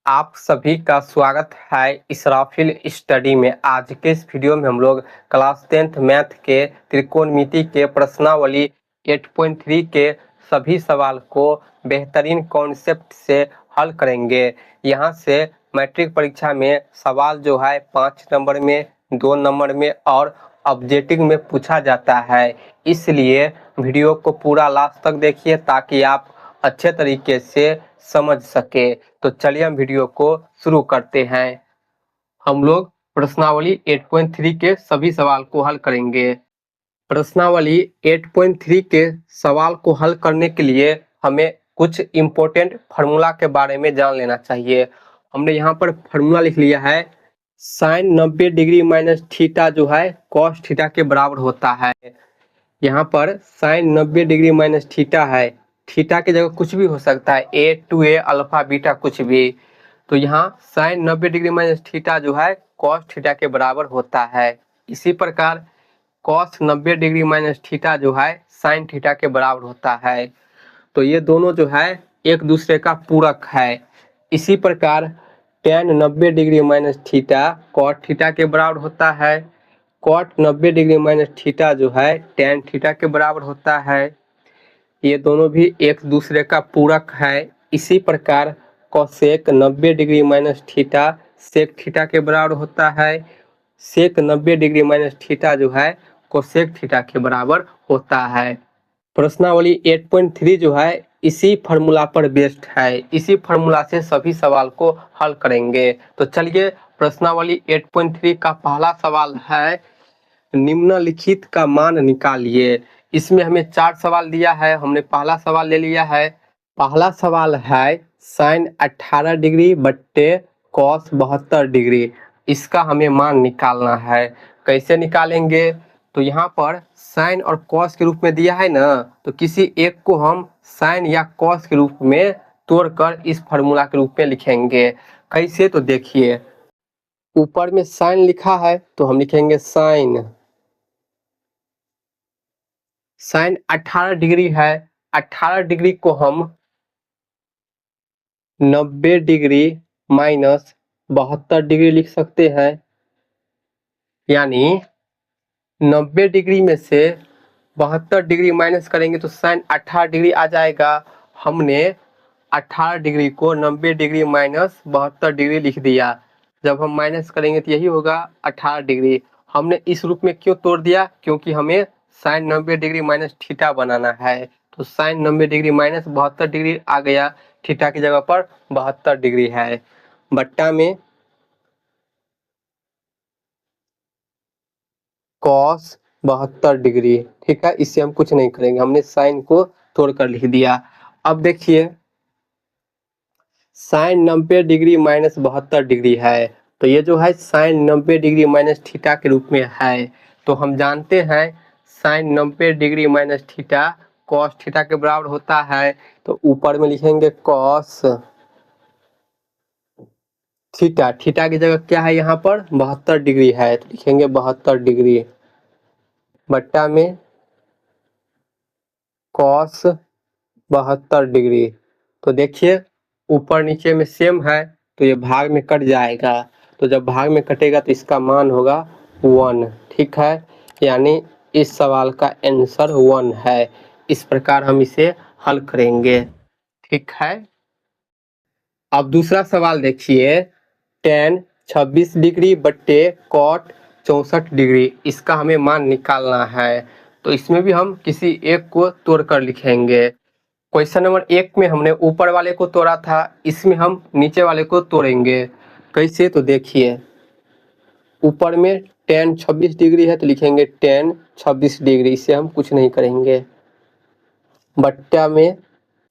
आप सभी का स्वागत है इसराफिल स्टडी में। आज के इस वीडियो में हम लोग क्लास 10th मैथ के त्रिकोणमिति के प्रश्नावली 8.3 के सभी सवाल को बेहतरीन कॉन्सेप्ट से हल करेंगे। यहाँ से मैट्रिक परीक्षा में सवाल जो है 5 नंबर में, 2 नंबर में और ऑब्जेक्टिव में पूछा जाता है। इसलिए वीडियो को पूरा लास्ट तक देखिए ताकि आप अच्छे तरीके से समझ सके। तो चलिए हम वीडियो को शुरू करते हैं। हम लोग प्रश्नावली 8.3 के सभी सवाल को हल करेंगे। प्रश्नावली 8.3 के सवाल को हल करने के लिए हमें कुछ इम्पोर्टेंट फार्मूला के बारे में जान लेना चाहिए। हमने यहाँ पर फार्मूला लिख लिया है। साइन 90 डिग्री माइनस थीटा जो है कॉस थीटा के बराबर होता है। यहाँ पर साइन 90 डिग्री माइनस थीटा है। थीटा की जगह कुछ भी हो सकता है, ए टू ए अल्फा बीटा कुछ भी। तो यहाँ साइन 90 डिग्री माइनस थीटा जो है कॉस थीटा के बराबर होता है। इसी प्रकार कॉस 90 डिग्री माइनस थीटा जो है साइन थीटा के बराबर होता है। तो ये दोनों जो है एक दूसरे का पूरक है। इसी प्रकार tan 90 degree minus theta cot theta के बराबर होता है। कॉट 90 डिग्री माइनस थीटा जो है टेन थीटा के बराबर होता है। ये दोनों भी एक दूसरे का पूरक है। इसी प्रकार cosec 90 degree minus theta sec theta के बराबर होता है। सेक 90 डिग्री माइनस थीटा जो है कोसेक थीटा के बराबर होता है। प्रश्नावली 8.3 जो है इसी फार्मूला पर बेस्ड है। इसी फार्मूला से सभी सवाल को हल करेंगे। तो चलिए प्रश्नावली 8.3 का पहला सवाल है, निम्नलिखित का मान निकालिए। इसमें हमें 4 सवाल दिया है, हमने पहला सवाल ले लिया है। पहला सवाल है साइन 18 डिग्री बट्टे कॉस 72 डिग्री। इसका हमें मान निकालना है। कैसे निकालेंगे? तो यहाँ पर साइन और कॉस के रूप में दिया है ना, तो किसी एक को हम साइन या कॉस के रूप में तोड़कर इस फार्मूला के रूप में लिखेंगे। कैसे? तो देखिए, ऊपर में साइन लिखा है तो हम लिखेंगे साइन। साइन 18 डिग्री है, 18 डिग्री को हम 90 डिग्री माइनस 72 डिग्री लिख सकते हैं। यानी 90 डिग्री में से 72 डिग्री माइनस करेंगे तो साइन 18 डिग्री आ जाएगा। हमने 18 डिग्री को 90 डिग्री माइनस 72 डिग्री लिख दिया। जब हम माइनस करेंगे तो यही होगा 18 डिग्री। हमने इस रूप में क्यों तोड़ दिया? क्योंकि हमें साइन 90 डिग्री माइनस थीटा बनाना है। तो साइन 90 डिग्री माइनस 72 डिग्री आ गया। थीटा की जगह पर 72 डिग्री है। बट्टा में कॉस 72 डिग्री। ठीक है, इससे हम कुछ नहीं करेंगे, हमने साइन को तोड़कर लिख दिया। अब देखिए, साइन 90 डिग्री माइनस 72 डिग्री है, तो ये जो है साइन 90 डिग्री माइनस थीटा के रूप में है। तो हम जानते हैं sine 90 degree minus theta cos theta के बराबर होता है। तो ऊपर में लिखेंगे कॉस थीटा। थीटा की जगह क्या है? यहाँ पर 72 डिग्री है, तो लिखेंगे 72 डिग्री बट्टा में कॉस 72 डिग्री। तो देखिए ऊपर नीचे में सेम है तो ये भाग में कट जाएगा। तो जब भाग में कटेगा तो इसका मान होगा 1। ठीक है, यानी इस सवाल का आंसर 1 है। इस प्रकार हम इसे हल करेंगे। ठीक है, अब दूसरा सवाल देखिए, टेन 26 डिग्री बट्टे कॉट 64 डिग्री। इसका हमें मान निकालना है। तो इसमें भी हम किसी एक को तोड़कर लिखेंगे। क्वेश्चन नंबर 1 में हमने ऊपर वाले को तोड़ा था, इसमें हम नीचे वाले को तोड़ेंगे। कैसे? तो देखिए, ऊपर में टेन 26 डिग्री है तो लिखेंगे टेन 26 डिग्री, इससे हम कुछ नहीं करेंगे। बट्टा में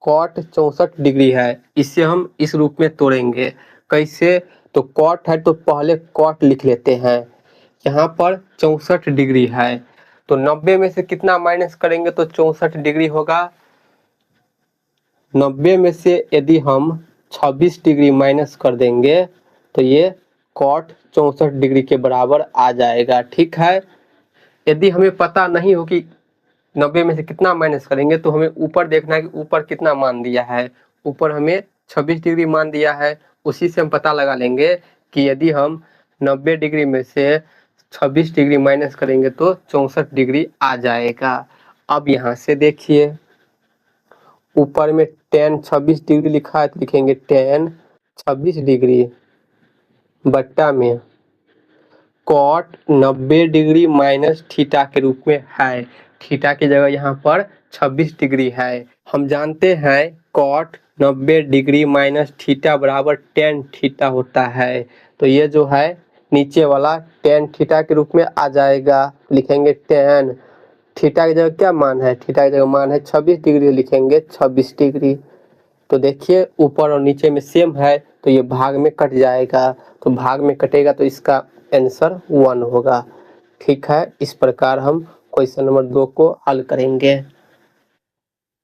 कॉट 64 डिग्री है, इससे हम इस रूप में तोड़ेंगे। कैसे? तो कॉट है तो पहले कॉट लिख लेते हैं। यहाँ पर 64 डिग्री है, तो 90 में से कितना माइनस करेंगे तो 64 डिग्री होगा। 90 में से यदि हम 26 डिग्री माइनस कर देंगे तो ये कॉट 64 डिग्री के बराबर आ जाएगा। ठीक है, यदि हमें पता नहीं हो कि 90 में से कितना माइनस करेंगे तो हमें ऊपर देखना है कि ऊपर कितना मान दिया है। ऊपर हमें 26 डिग्री मान दिया है, उसी से हम पता लगा लेंगे कि यदि हम 90 डिग्री में से 26 डिग्री माइनस करेंगे तो 64 डिग्री आ जाएगा। अब यहाँ से देखिए ऊपर में tan 26 डिग्री लिखा है तो लिखेंगे tan 26 डिग्री बट्टा में cot 90 डिग्री माइनस थीटा के रूप में है। थीटा की जगह यहाँ पर 26 डिग्री है। हम जानते हैं cot 90 डिग्री माइनस थीटा बराबर tan थीटा होता है। तो ये जो है नीचे वाला tan थीटा के रूप में आ जाएगा। लिखेंगे tan थीटा की जगह क्या मान है, थीटा की जगह मान है 26 डिग्री, लिखेंगे 26 डिग्री। तो देखिए ऊपर और नीचे में सेम है तो ये भाग में कट जाएगा, तो भाग में कटेगा तो इसका आंसर 1 होगा। ठीक है, इस प्रकार हम क्वेश्चन नंबर 2 को हल करेंगे।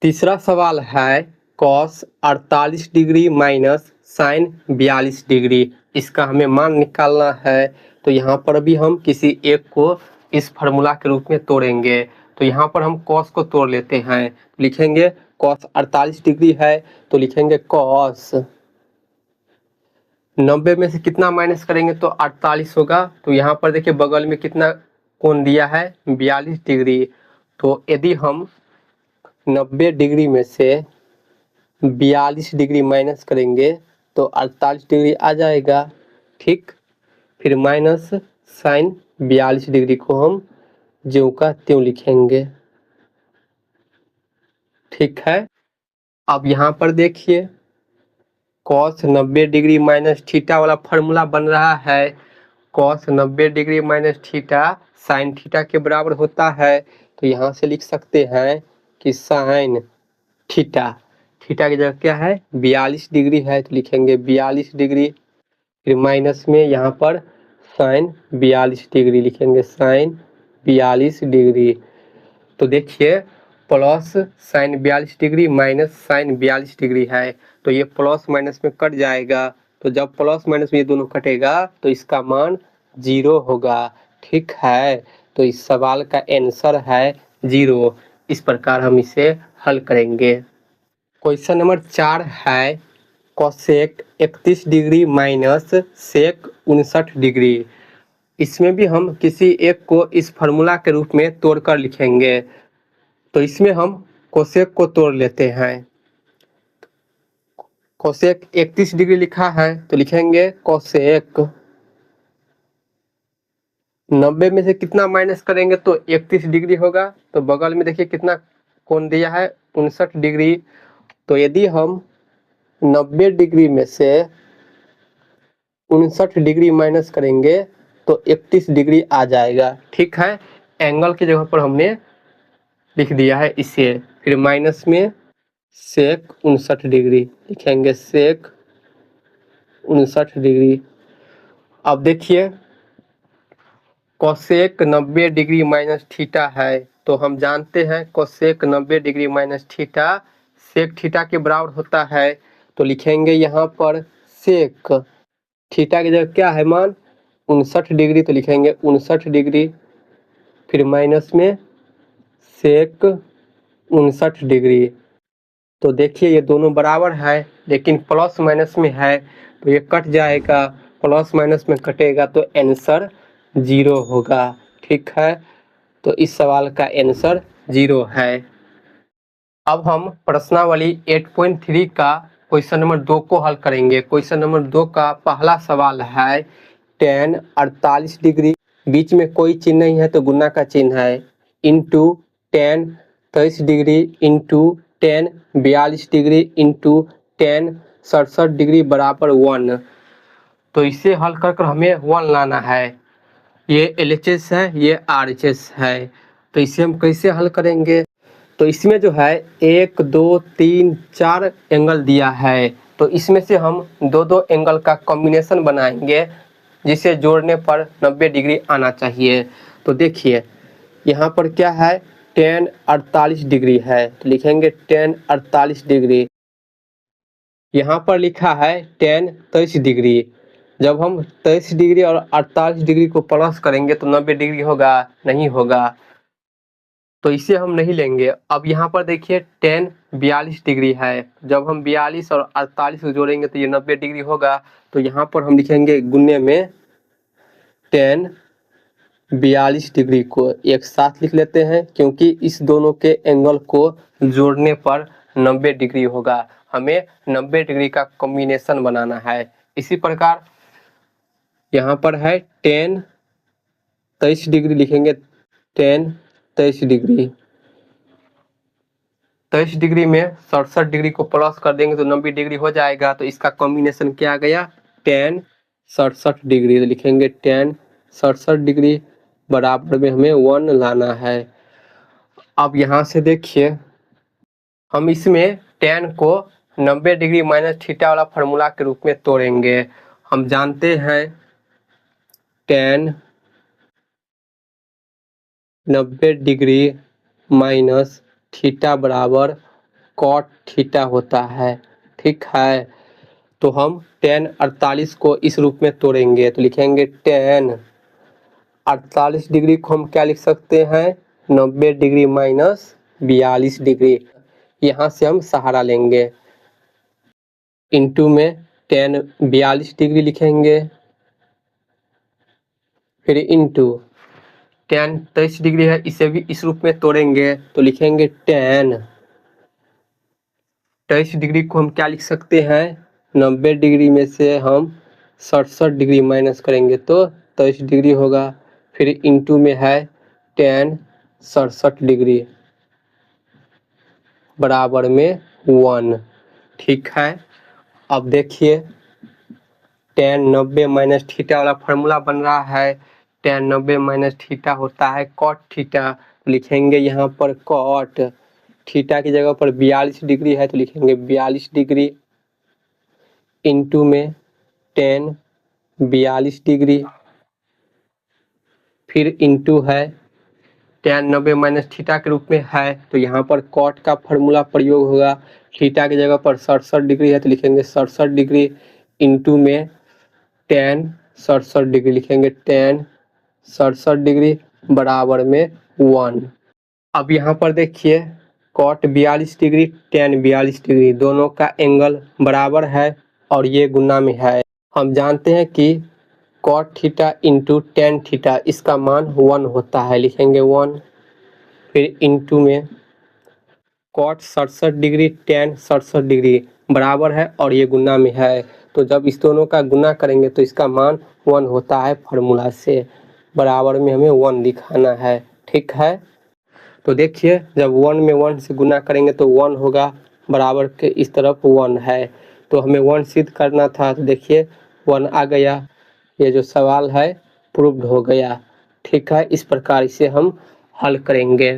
तीसरा सवाल है cos 48 degree minus sin 42 degree, इसका हमें मान निकालना है। तो यहाँ पर भी हम किसी एक को इस फार्मूला के रूप में तोड़ेंगे। तो यहाँ पर हम cos को तोड़ लेते हैं, लिखेंगे cos 48 डिग्री है तो लिखेंगे cos 90 में से कितना माइनस करेंगे तो 48 होगा। तो यहाँ पर देखिए बगल में कितना कोण दिया है 42 डिग्री। तो यदि हम 90 डिग्री में से 42 डिग्री माइनस करेंगे तो 48 डिग्री आ जाएगा। ठीक, फिर माइनस साइन 42 डिग्री को हम ज्यों का त्यों लिखेंगे। ठीक है, अब यहाँ पर देखिए cos 90 डिग्री माइनस थीटा वाला फार्मूला बन रहा है। cos 90 degree minus theta sine theta के बराबर होता है। तो यहाँ से लिख सकते हैं कि साइन थीटा, थीटा की जगह क्या है 42 डिग्री है तो लिखेंगे 42 डिग्री, फिर माइनस में यहाँ पर साइन 42 डिग्री लिखेंगे साइन 42 डिग्री। तो देखिए plus sine 42 degree minus sine 42 degree है तो ये प्लस माइनस में कट जाएगा। तो जब प्लस माइनस में ये दोनों कटेगा तो इसका मान 0 होगा। ठीक है, तो इस सवाल का आंसर है 0। इस प्रकार हम इसे हल करेंगे। क्वेश्चन नंबर 4 है cosec 31 degree minus sec 59 degree, इसमें भी हम किसी एक को इस फार्मूला के रूप में तोड़कर लिखेंगे। तो इसमें हम कोसेक को तोड़ लेते हैं। कोसेक 31 डिग्री लिखा है तो लिखेंगे कोसेक 90 में से कितना माइनस करेंगे तो 31 डिग्री होगा। तो बगल में देखिए कितना कोण दिया है 59 डिग्री। तो यदि हम 90 डिग्री में से 59 डिग्री माइनस करेंगे तो 31 डिग्री आ जाएगा। ठीक है, एंगल की जगह पर हमने लिख दिया है इसे। फिर माइनस में सेक 59 डिग्री लिखेंगे सेक 59 डिग्री। अब देखिए कोसेक 90 डिग्री माइनस थीटा है तो हम जानते हैं cosec 90 degree minus theta sec theta के बराबर होता है। तो लिखेंगे यहाँ पर सेक थीटा की जगह क्या है मान 59 डिग्री तो लिखेंगे 59 डिग्री, फिर माइनस में सेक 59 डिग्री। तो देखिए ये दोनों बराबर है लेकिन प्लस माइनस में है तो ये कट जाएगा, प्लस माइनस में कटेगा तो आंसर 0 होगा। ठीक है, तो इस सवाल का आंसर 0 है। अब हम प्रश्नावली 8.3 का क्वेश्चन नंबर 2 को हल करेंगे। क्वेश्चन नंबर 2 का पहला सवाल है tan 48 डिग्री, बीच में कोई चिन्ह नहीं है तो गुना का चिन्ह है, into tan 23 degree into tan 42 degree into tan 67 degree बराबर 1। तो इसे हल कर कर हमें 1 लाना है। ये LHS है, ये RHS है। तो इसे हम कैसे हल करेंगे, तो इसमें जो है 1 2 3 4 एंगल दिया है तो इसमें से हम दो दो एंगल का कॉम्बिनेशन बनाएंगे जिसे जोड़ने पर 90 डिग्री आना चाहिए। तो देखिए यहाँ पर क्या है tan 48 डिग्री है तो लिखेंगे tan 48 डिग्री। यहाँ पर लिखा है tan 23 डिग्री, जब हम 23 डिग्री और 48 डिग्री को प्लस करेंगे तो 90 डिग्री होगा, नहीं होगा। तो इसे हम नहीं लेंगे। अब यहाँ पर देखिए टेन 42 डिग्री है, जब हम 42 और 48 को जोड़ेंगे तो ये 90 डिग्री होगा। तो यहाँ पर हम लिखेंगे गुन्ने में टेन 42 डिग्री को एक साथ लिख लेते हैं, क्योंकि इस दोनों के एंगल को जोड़ने पर 90 डिग्री होगा। हमें 90 डिग्री का कॉम्बिनेशन बनाना है। इसी प्रकार यहाँ पर है टेन 23 डिग्री लिखेंगे, टेन 23 डिग्री, 23 डिग्री में 67 डिग्री को प्लस कर देंगे तो 90 डिग्री हो जाएगा। तो इसका कॉम्बिनेशन क्या आ गया, टेन 67 डिग्री। तो लिखेंगे टेन 67 डिग्री बराबर में हमें 1 लाना है। अब यहाँ से देखिए हम इसमें टेन को 90 डिग्री माइनस थीटा वाला फार्मूला के रूप में तोड़ेंगे। हम जानते हैं टेन 90 डिग्री माइनस थीटा बराबर कॉट थीटा होता है, ठीक है। तो हम टेन 48 को इस रूप में तोड़ेंगे। तो लिखेंगे टेन 48 डिग्री को हम क्या लिख सकते हैं, 90 डिग्री माइनस 42 डिग्री। यहाँ से हम सहारा लेंगे, इंटू में टेन 42 डिग्री लिखेंगे, फिर इंटू टेन 23 डिग्री है, इसे भी इस रूप में तोड़ेंगे। तो लिखेंगे टेन 23 डिग्री को हम क्या लिख सकते हैं, 90 डिग्री में से हम 67 डिग्री माइनस करेंगे तो 23 डिग्री होगा। फिर इंटू में है टेन 67 डिग्री बराबर में 1, ठीक है। अब देखिए टेन 90 माइनस थीटा वाला फार्मूला बन रहा है। टेन 90 माइनस थीटा होता है कॉट थीटा। लिखेंगे यहाँ पर कॉट थीटा की जगह पर 42 डिग्री है तो लिखेंगे 42 डिग्री, इंटू में टेन 42 डिग्री, फिर इंटू है टेन 90 माइनस थीटा के रूप में है तो यहाँ पर कॉट का फार्मूला प्रयोग होगा। थीटा की जगह पर 67 डिग्री है तो लिखेंगे 67 डिग्री, इंटू में टेन 67 डिग्री, लिखेंगे टेन 67 डिग्री बराबर में 1। अब यहाँ पर देखिए कॉट 42 डिग्री टेन 42 डिग्री दोनों का एंगल बराबर है और ये गुना में है। हम जानते हैं कि cot theta into tan theta इसका मान 1 होता है, लिखेंगे 1, फिर इंटू में कॉट 67 डिग्री टेन 67 डिग्री बराबर है और ये गुना में है। तो जब इस दोनों का गुना करेंगे तो इसका मान 1 होता है फार्मूला से, बराबर में हमें 1 दिखाना है, ठीक है। तो देखिए जब 1 में 1 से गुना करेंगे तो 1 होगा, बराबर के इस तरफ 1 है तो हमें 1 सिद्ध करना था। तो देखिए 1 आ गया, ये जो सवाल है प्रूव्ड हो गया, ठीक है। इस प्रकार इसे हम हल करेंगे।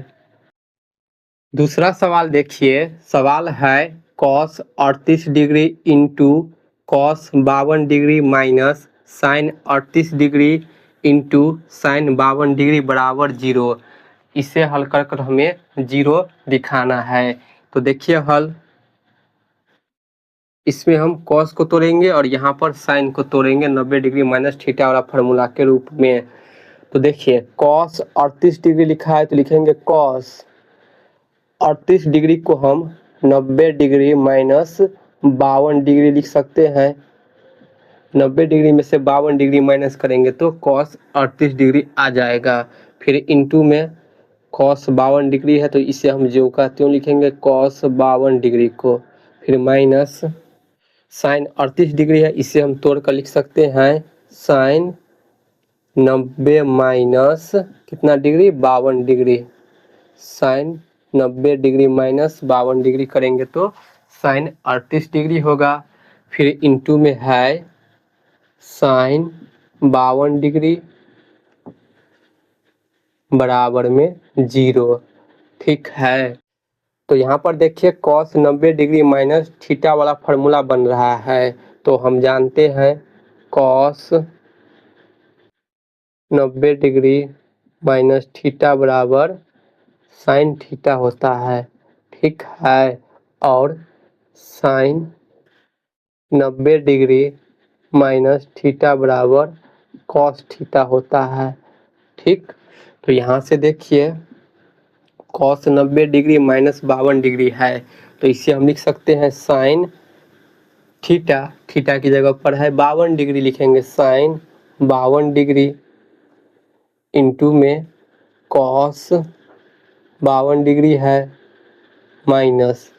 दूसरा सवाल देखिए, सवाल है cos 38 degree into cos 52 degree minus sine 38 degree into sine 52 degree बराबर 0। इसे हल कर कर हमें 0 दिखाना है। तो देखिए हल, इसमें हम कॉस को तोड़ेंगे और यहाँ पर साइन को तोड़ेंगे 90 डिग्री माइनस थीटा वाला फार्मूला के रूप में। तो देखिए कॉस 38 डिग्री लिखा है तो लिखेंगे कॉस 38 डिग्री को हम 90 डिग्री माइनस 52 डिग्री लिख सकते हैं। 90 डिग्री में से 52 डिग्री माइनस करेंगे तो कॉस 38 डिग्री आ जाएगा। फिर इंटू में कॉस 52 डिग्री है तो इसे हम जो का त्यों लिखेंगे कॉस 52 डिग्री को, फिर माइनस साइन 38 डिग्री है, इसे हम तोड़ कर लिख सकते हैं साइन 90 माइनस कितना degree 52 degree, sine 90 degree minus 52 degree करेंगे तो साइन 38 डिग्री होगा। फिर इंटू में है साइन 52 डिग्री बराबर में 0, ठीक है। तो यहाँ पर देखिए कॉस 90 डिग्री माइनस थीटा वाला फार्मूला बन रहा है। तो हम जानते हैं कॉस 90 डिग्री माइनस थीटा बराबर साइन थीटा होता है, ठीक है। और साइन 90 डिग्री माइनस थीटा बराबर कॉस थीटा होता है, ठीक। तो यहाँ से देखिए कॉस 90 डिग्री माइनस 52 डिग्री है, तो इसे हम लिख सकते हैं साइन थीटा, थीटा की जगह पर है 52 डिग्री, लिखेंगे साइन 52 डिग्री इंटू में कॉस 52 डिग्री है माइनस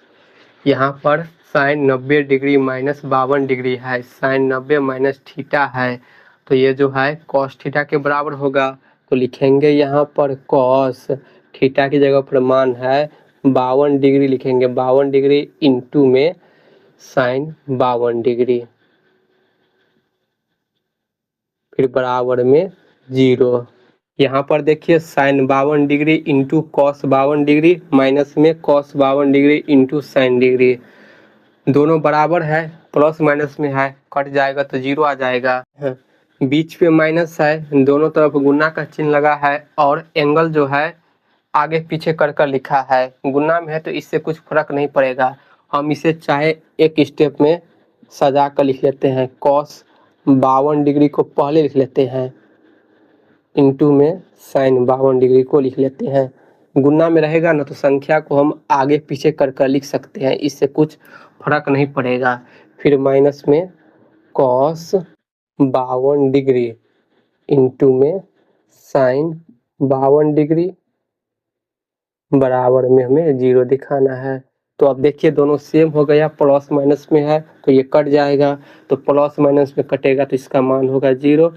यहाँ पर साइन 90 डिग्री माइनस 52 डिग्री है, साइन 90 माइनस थीटा है, तो ये जो है कॉस थीटा के बराबर होगा। तो लिखेंगे यहाँ पर कॉस थीटा की जगह पर मान है 52 डिग्री, लिखेंगे 52 डिग्री इंटू में साइन 52 डिग्री, फिर बराबर में 0। यहाँ पर देखिए sine 52 degree into cos 52 degree minus में cos 52 degree into sine degree, दोनों बराबर है, प्लस माइनस में है, कट जाएगा तो 0 आ जाएगा। बीच पे माइनस है, दोनों तरफ गुना का चिन्ह लगा है और एंगल जो है आगे पीछे कर कर लिखा है, गुना में है तो इससे कुछ फर्क नहीं पड़ेगा। हम इसे चाहे एक स्टेप में सजा कर लिख लेते हैं, कॉस 52 डिग्री को पहले लिख लेते हैं इंटू में साइन 52 डिग्री को लिख लेते हैं। गुना में रहेगा ना तो संख्या को हम आगे पीछे कर कर लिख सकते हैं, इससे कुछ फर्क नहीं पड़ेगा। फिर माइनस में कॉस 52 डिग्री इंटू में साइन 52 डिग्री बराबर में हमें 0 दिखाना है। तो अब देखिए दोनों सेम हो गया, प्लस माइनस में है तो ये कट जाएगा, तो प्लस माइनस में कटेगा तो इसका मान होगा 0,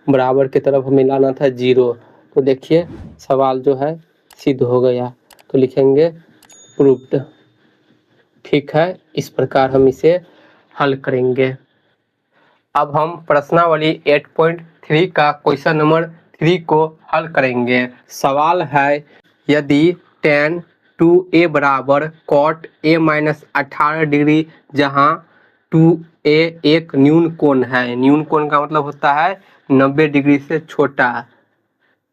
बराबर की तरफ हमें लाना था 0। तो देखिए सवाल जो है सिद्ध हो गया, तो लिखेंगे प्रूव्ड। ठीक है, इस प्रकार हम इसे हल करेंगे। अब हम प्रश्नावली 8.3 का क्वेश्चन नंबर 3 को हल करेंगे। सवाल है यदि tan 2a बराबर cot a माइनस 18 डिग्री, जहां 2a एक न्यून कोण है, न्यून कोण का मतलब होता है 90 डिग्री से छोटा,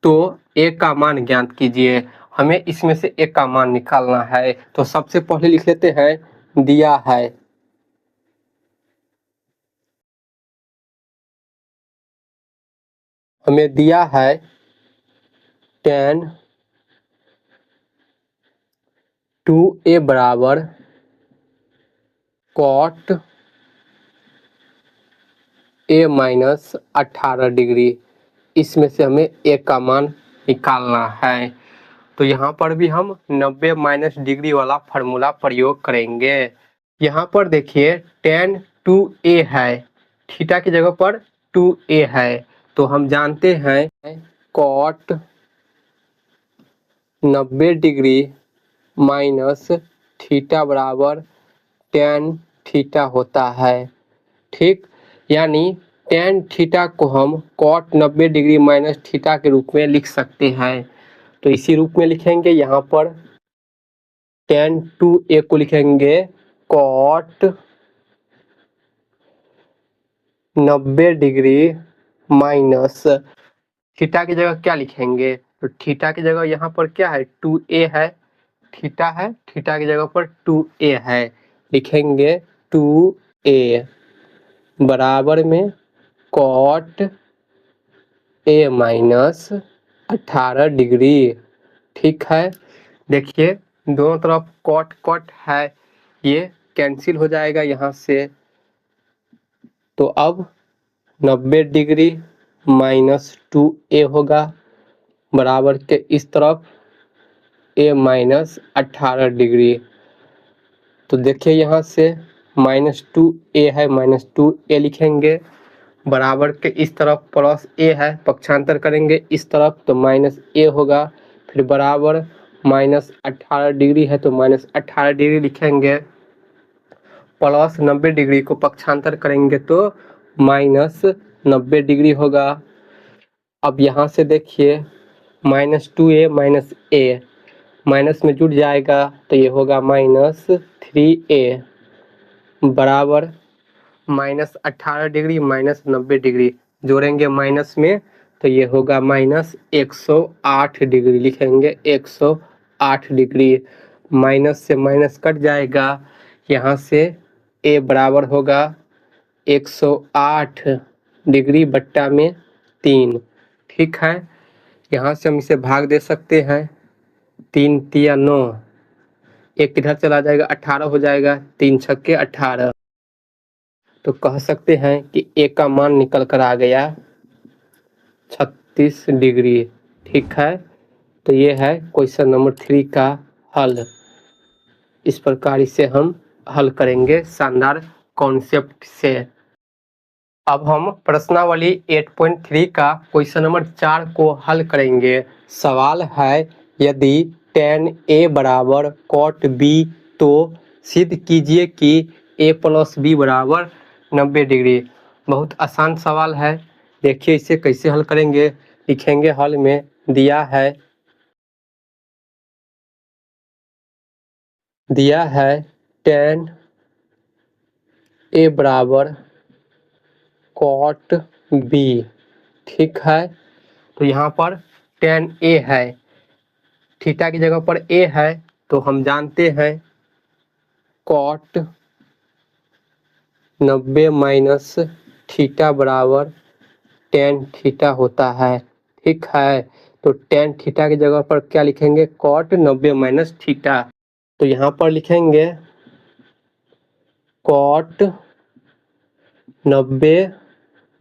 तो a का मान ज्ञात कीजिए। हमें इसमें से a का मान निकालना है, तो सबसे पहले लिख लेते हैं दिया है, हमें दिया है tan 2a बराबर cot a माइनस 18 डिग्री, इसमें से हमें a का मान निकालना है। तो यहाँ पर भी हम 90 माइनस डिग्री वाला फार्मूला प्रयोग करेंगे। यहाँ पर देखिए tan 2a है, थीटा की जगह पर 2a है, तो हम जानते हैं cot 90 डिग्री माइनस थीटा बराबर tan थीटा होता है। ठीक, यानी tan थीटा को हम cot 90 डिग्री माइनस थीटा के रूप में लिख सकते हैं, तो इसी रूप में लिखेंगे। यहाँ पर tan 2a को लिखेंगे cot 90 डिग्री माइनस थीटा की जगह क्या लिखेंगे, तो थीटा की जगह यहाँ पर क्या है 2a है, थीटा है, थीटा की जगह पर 2a है, लिखेंगे 2a बराबर में cot a माइनस 18 डिग्री। ठीक है, देखिए दोनों तरफ कॉट कॉट है, ये कैंसिल हो जाएगा यहाँ से, तो अब 90 डिग्री माइनस 2a होगा, बराबर के इस तरफ a माइनस 18 डिग्री। तो देखिए यहाँ से -2a है, -2a लिखेंगे, बराबर के इस तरफ प्लस a है, पक्षांतर करेंगे इस तरफ तो -a होगा, फिर बराबर -18 डिग्री है तो -18 डिग्री लिखेंगे, प्लस 90 डिग्री को पक्षांतर करेंगे तो -90 डिग्री होगा। अब यहाँ से देखिए -2a -a माइनस में जुड़ जाएगा तो ये होगा -3a बराबर -18 डिग्री -90 डिग्री, जोड़ेंगे माइनस में तो ये होगा -108 डिग्री, लिखेंगे 108 डिग्री, माइनस से माइनस कट जाएगा, यहाँ से a बराबर होगा 108 डिग्री बट्टा में 3। ठीक है, यहाँ से हम इसे भाग दे सकते हैं, 3 तिया 9, एक किधर चला जाएगा 18 हो जाएगा, 3 छक्के 18। तो कह सकते हैं कि ए का मान निकल कर आ गया 36 डिग्री। ठीक है, तो ये है क्वेश्चन नंबर 3 का हल। इस प्रकार इसे हम हल करेंगे शानदार कॉन्सेप्ट से। अब हम प्रश्नावली 8.3 का क्वेश्चन नंबर 4 को हल करेंगे। सवाल है, यदि tan a बराबर cot b तो सिद्ध कीजिए कि a प्लस बी बराबर 90 डिग्री। बहुत आसान सवाल है, देखिए इसे कैसे हल करेंगे। लिखेंगे हल में, दिया है tan a बराबर cot b। ठीक है, तो यहाँ पर tan a है, थीटा की जगह पर a है, तो हम जानते हैं cot 90 माइनस थीटा बराबर tan थीटा होता है। ठीक है, तो tan थीटा की जगह पर क्या लिखेंगे, cot 90 माइनस थीटा। तो यहाँ पर लिखेंगे cot 90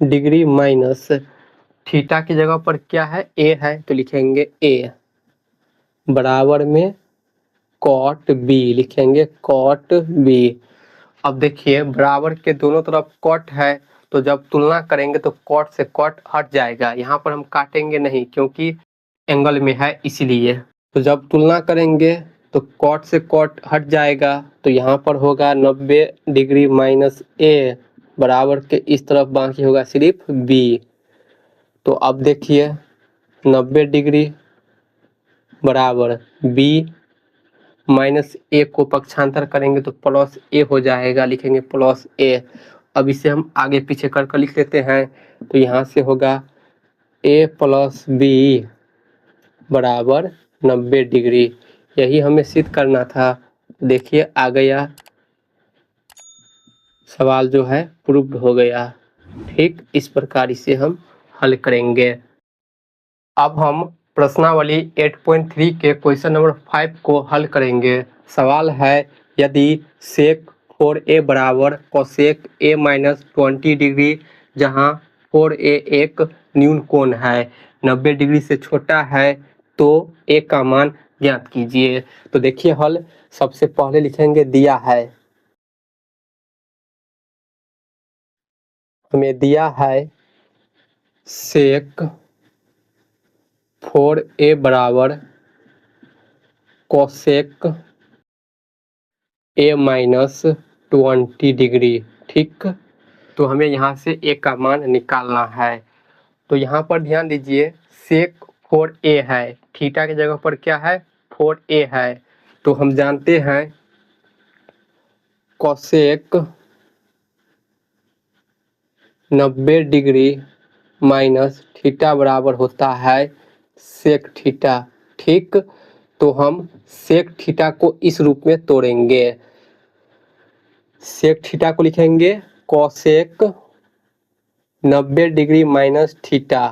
डिग्री माइनस थीटा की जगह पर क्या है, a है, तो लिखेंगे a बराबर में cot b, लिखेंगे cot b। अब देखिए बराबर के दोनों तरफ cot है, तो जब तुलना करेंगे तो cot से cot हट जाएगा। यहाँ पर हम काटेंगे नहीं क्योंकि एंगल में है इसलिए। तो जब तुलना करेंगे तो cot से cot हट जाएगा, तो यहाँ पर होगा 90 डिग्री माइनस a बराबर के इस तरफ बाकी होगा सिर्फ b। तो अब देखिए 90 डिग्री बराबर b माइनस ए को पक्षांतर करेंगे तो प्लस ए हो जाएगा, लिखेंगे प्लस ए। अब इसे हम आगे पीछे कर लिख लेते हैं, तो यहाँ से होगा ए प्लस बी बराबर 90 डिग्री। यही हमें सिद्ध करना था। देखिए आ गया, सवाल जो है प्रूव्ड हो गया। ठीक, इस प्रकार इसे हम हल करेंगे। अब हम प्रश्नावली 8.3 के क्वेश्चन नंबर 5 को हल करेंगे। सवाल है, यदि सेक 4a बराबर कोसेक a माइनस 20 डिग्री, जहां 4a एक न्यून कोण है, 90 डिग्री से छोटा है, तो a का मान ज्ञात कीजिए। तो देखिए हल, सबसे पहले लिखेंगे दिया है, हमें दिया है सेक 4a बराबर कोसेक a माइनस 20 डिग्री। ठीक, तो हमें यहाँ से a का मान निकालना है। तो यहाँ पर ध्यान दीजिए, सेक 4a है, थीटा की जगह पर क्या है, 4a है, तो हम जानते हैं कोसेक 90 डिग्री माइनस थीटा बराबर होता है सेक थीटा। ठीक, तो हम सेक थीटा को इस रूप में तोड़ेंगे। सेक थीटा को लिखेंगे कोसेक 90 डिग्री माइनस थीटा।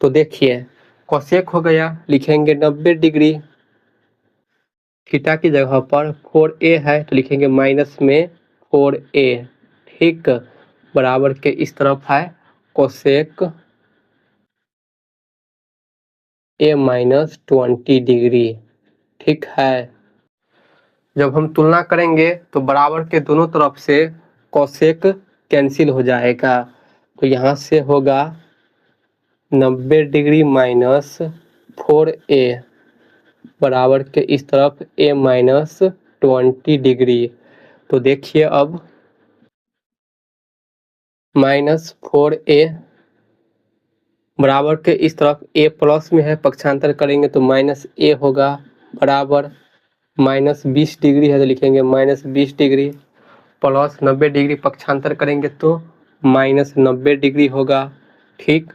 तो देखिए कोसेक हो गया, लिखेंगे 90 डिग्री, थीटा की जगह पर 4a है, तो लिखेंगे माइनस में 4a। ठीक, बराबर के इस तरफ है कोसेक a माइनस 20 डिग्री। ठीक है, जब हम तुलना करेंगे तो बराबर के दोनों तरफ से कोसेक कैंसिल हो जाएगा, तो यहाँ से होगा 90 डिग्री माइनस 4a बराबर के इस तरफ a माइनस 20 डिग्री। तो देखिए अब माइनस 4a बराबर के इस तरफ a प्लस में है, पक्षांतर करेंगे तो माइनस a होगा, बराबर माइनस 20 डिग्री है, तो लिखेंगे माइनस 20 डिग्री प्लस 90 डिग्री, पक्षांतर करेंगे तो माइनस 90 डिग्री होगा। ठीक,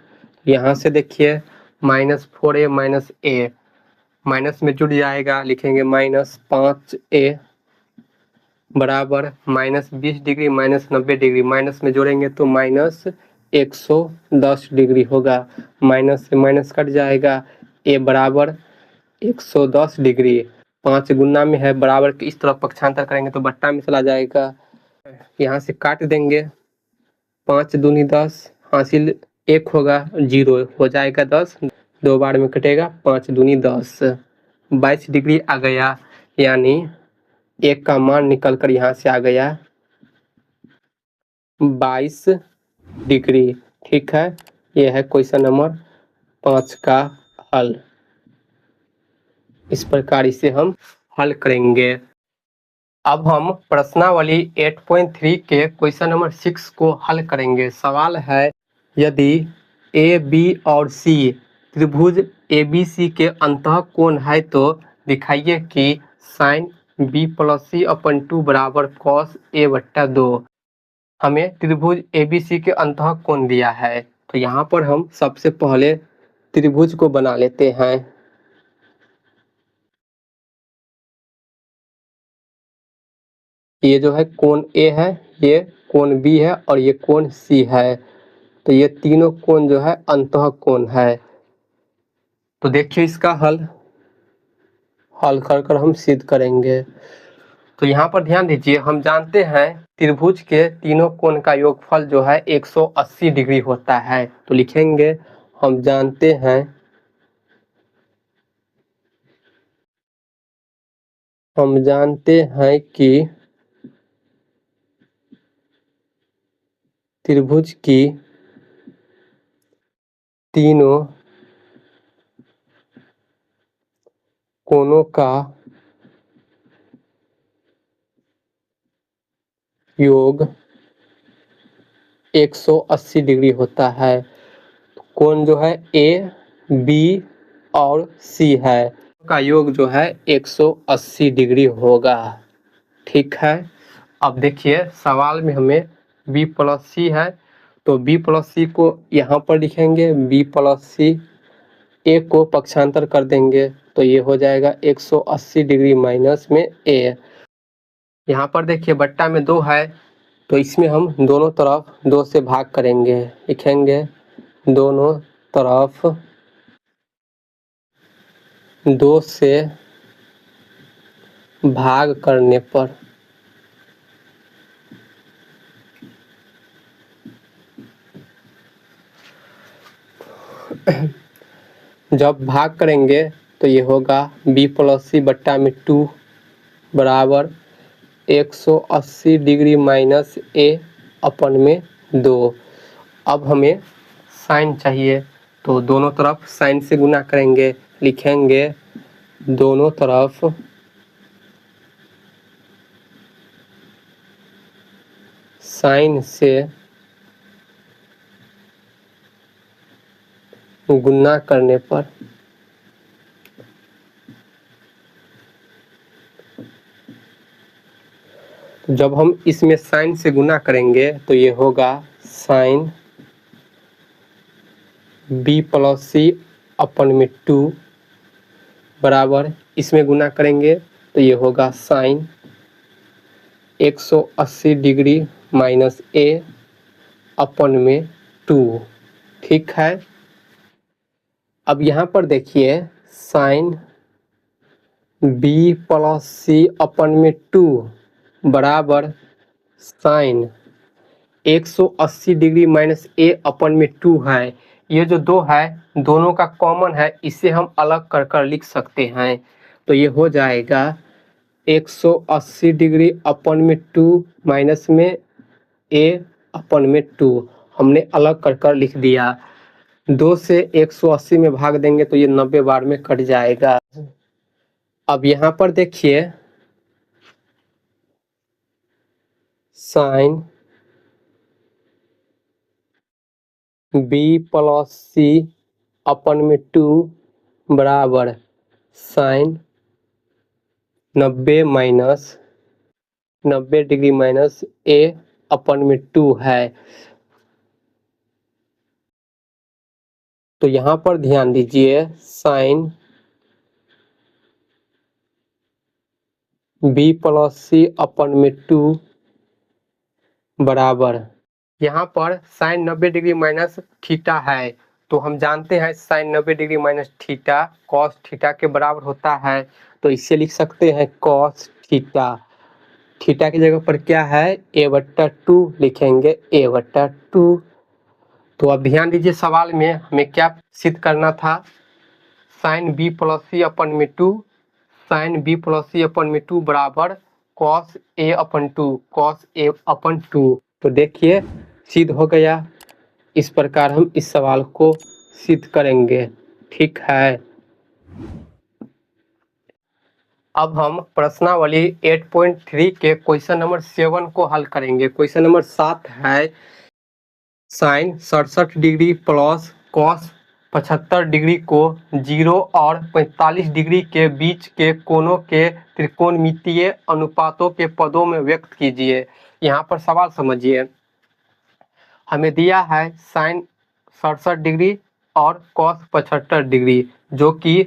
यहाँ से देखिए minus 4a minus a minus में जुड़ जाएगा, लिखेंगे माइनस 5a बराबर minus 20 degree minus 90 degree, minus में जोड़ेंगे तो माइनस 110 डिग्री होगा, माइनस से माइनस कट जाएगा, a बराबर 110 डिग्री 5 गुना में है बराबर के इस तरफ पक्षांतर करेंगे तो बट्टा में चला जाएगा। यहाँ से काट देंगे 5 दूनी 10 हासिल 1 होगा 0 हो जाएगा 10 2 बार में कटेगा 5 दूनी 10 22 डिग्री आ गया यानी 1 का मान निकल कर यहाँ से आ गया 22 डिग्री। ठीक है, यह है क्वेश्चन नंबर 5 का हल। इस प्रकार इसे हम हल करेंगे। अब हम प्रश्नावली 8.3 के क्वेश्चन नंबर 6 को हल करेंगे। सवाल है यदि ए बी और सी त्रिभुज ए बी सी के अंतः कोण है तो दिखाइए कि साइन बी प्लस सी अपन 2 बराबर कॉस ए बट्टा 2। हमें त्रिभुज ए बी सी के अंतः कोण दिया है तो यहाँ पर हम सबसे पहले त्रिभुज को बना लेते हैं। ये जो है कोण ए है, ये कोण बी है और ये कोण सी है, तो ये तीनों कोण जो है अंतः कोण है। तो देखिए इसका हल कर हम सिद्ध करेंगे। तो यहाँ पर ध्यान दीजिए, हम जानते हैं त्रिभुज के तीनों कोण का योगफल जो है 180 डिग्री होता है। तो लिखेंगे हम जानते हैं कि त्रिभुज की तीनों कोणों का योग 180 डिग्री होता है। कोण जो है ए बी और सी है का योग जो है 180 डिग्री होगा। ठीक है, अब देखिए सवाल में हमें बी प्लस सी है तो बी प्लस सी को यहाँ पर लिखेंगे, बी प्लस सी ए को पक्षांतर कर देंगे तो ये हो जाएगा 180 डिग्री माइनस में ए। यहाँ पर देखिए बट्टा में 2 है तो इसमें हम दोनों तरफ 2 से भाग करेंगे। लिखेंगे दोनों तरफ 2 से भाग करने पर जब भाग करेंगे तो ये होगा बी प्लस सी बट्टा में 2 बराबर 180 डिग्री माइनस ए अपन में 2। अब हमें साइन चाहिए तो दोनों तरफ साइन से गुना करेंगे। लिखेंगे दोनों तरफ साइन से गुना करने पर जब हम इसमें साइन से गुना करेंगे तो ये होगा साइन बी प्लस सी अपन में 2 बराबर इसमें गुना करेंगे तो ये होगा साइन 180 डिग्री माइनस ए अपन में 2। ठीक है, अब यहाँ पर देखिए साइन बी प्लस सी अपन में 2 बराबर साइन 180 डिग्री माइनस ए अपन में 2 है। ये जो 2 है दोनों का कॉमन है, इसे हम अलग कर कर लिख सकते हैं तो ये हो जाएगा 180 डिग्री अपन में 2 माइनस में ए अपन में 2 हमने अलग कर कर लिख दिया। 2 से 180 में भाग देंगे तो ये 90 बार में कट जाएगा। अब यहाँ पर देखिए साइन बी प्लस सी अपन में 2 बराबर साइन 90 डिग्री माइनस ए अपन में 2 है। तो यहाँ पर ध्यान दीजिए साइन बी प्लस सी अपन में 2 बराबर यहाँ पर साइन 90 डिग्री माइनस थीटा है तो हम जानते हैं sine 90 degree minus theta cos theta के बराबर होता है, तो इससे लिख सकते हैं कॉस थीटा। थीटा की जगह पर क्या है, a/2 लिखेंगे, a/2। तो अब ध्यान दीजिए, सवाल में हमें क्या सिद्ध करना था, साइन b प्लस सी अपन में 2, साइन b प्लस सी अपन में 2 बराबर कॉस a/2, कॉस a/2। तो देखिए सिद्ध हो गया। इस प्रकार हम इस सवाल को सिद्ध करेंगे, ठीक है। अब हम प्रश्नावली 8.3 के क्वेश्चन नंबर 7 को हल करेंगे। क्वेश्चन नंबर 7 है sine 67 degree plus cos 75 degree को 0 और 45 डिग्री के बीच के कोणों के त्रिकोणमितीय अनुपातों के पदों में व्यक्त कीजिए। यहाँ पर सवाल समझिए, हमें दिया है साइन 67 डिग्री और कॉस 75 डिग्री जो कि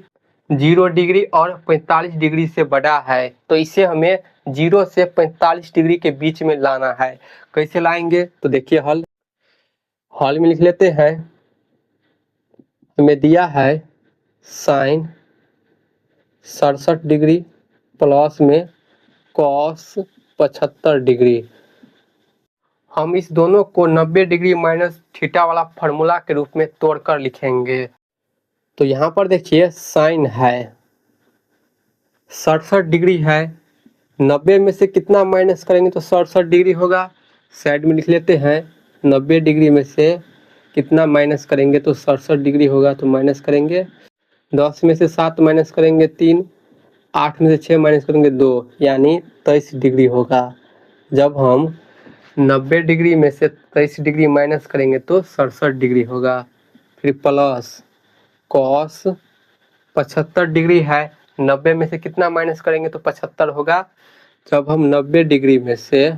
0 डिग्री और 45 डिग्री से बड़ा है, तो इसे हमें 0 से 45 डिग्री के बीच में लाना है। कैसे लाएंगे, तो देखिए हल में लिख लेते हैं। हमें दिया है साइन 67 डिग्री प्लस में कॉस 75 डिग्री। हम इस दोनों को 90 डिग्री माइनस थीटा वाला फार्मूला के रूप में तोड़कर लिखेंगे। तो यहाँ पर देखिए साइन है 67 डिग्री है, 90 में से कितना माइनस करेंगे तो 67 डिग्री होगा। साइड में लिख लेते हैं, 90 डिग्री में से कितना माइनस करेंगे तो 67 डिग्री होगा, तो माइनस करेंगे। 10 में से 7 माइनस करेंगे 3, 8 में से 6 माइनस करेंगे 2, यानी 23 डिग्री होगा। जब हम 90 डिग्री में से 23 डिग्री माइनस करेंगे तो 67 डिग्री होगा। फिर प्लस कॉस 75 डिग्री है, 90 में से कितना माइनस करेंगे तो 75 होगा। जब हम 90 डिग्री में से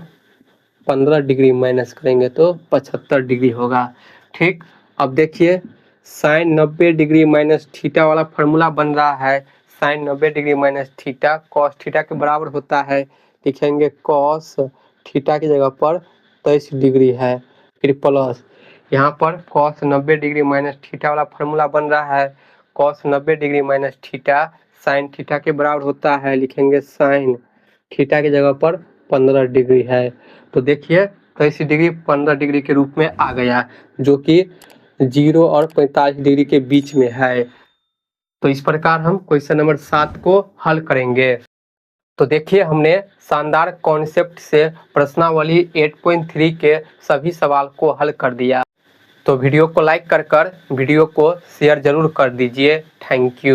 15 डिग्री माइनस करेंगे तो 75 डिग्री होगा, ठीक। अब देखिए साइन 90 डिग्री माइनस थीटा वाला फार्मूला बन रहा है। Sine 90 degree minus theta cos theta के बराबर होता है, लिखेंगे कॉस थीटा की जगह पर 23 डिग्री है। फिर प्लस यहाँ पर कॉस 90 डिग्री माइनस थीटा वाला फार्मूला बन रहा है। Cos 90 degree minus theta sine theta के बराबर होता है, लिखेंगे साइन थीटा की जगह पर 15 डिग्री है। तो देखिए 23 डिग्री 15 डिग्री के रूप में आ गया, जो कि 0 और 45 डिग्री के बीच में है। तो इस प्रकार हम क्वेश्चन नंबर 7 को हल करेंगे। तो देखिए हमने शानदार कॉन्सेप्ट से प्रश्नावली 8.3 के सभी सवाल को हल कर दिया। तो वीडियो को लाइक कर वीडियो को शेयर जरूर कर दीजिए। Thank you.